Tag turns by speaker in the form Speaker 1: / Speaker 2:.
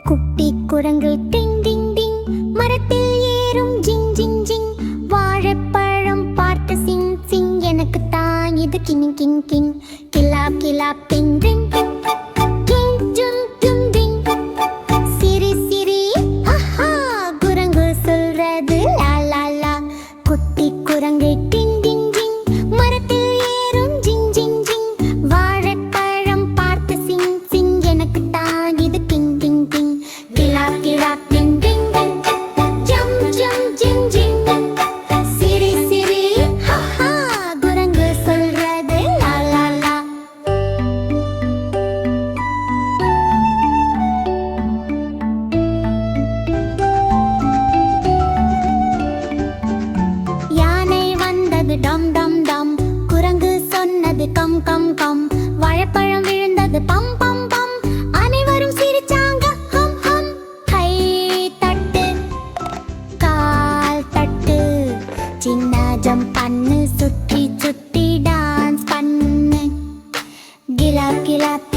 Speaker 1: குட்டி குரங்கு டிங் டிங் டிங், மரத்தில் ஏறும் ஜிங் ஜிங் ஜிங். வாழைப்பழம் பார்த்து சிங் சிங், எனக்கு தான் இது கிங் கிங் கிங். கிலாப் கிலாப் டிங் டிங், கிங் டும் டும் டிங். சிரி சிரி ஹஹா, குரங்கு சொல்றது லா லா லா. குட்டி குரங்கு டிங் டிங் டிங், மரத்தில் ஏறும் ஜிங் ஜிங் ஜிங். வாழைப்பழம் பார்த்து சிங் சிங், எனக்கு தான் இது கிங் கிங் கிங். கிலாப் கிலாப் டிங் டிங் டிங், ஜம் ஜம் ஜிங் ஜிங். சிரி சிரி ஹஹா, குரங்கு சொல்றது லா லா லா. யானை வந்தது டம் டம் டம், குரங்கு சொன்னது கம் கம் கம். வாழைப்பழம் விழுந்தது பம் பம் பம், அனைவரும் சிரிச்சாங்க ஹம் ஹம். கை தட்டு கால் தட்டு, சின்ன ஜம்ப் பண்ணு, சுற்றி சுற்றி டான்ஸ் பண்ணு. கிலாப் கிலாப்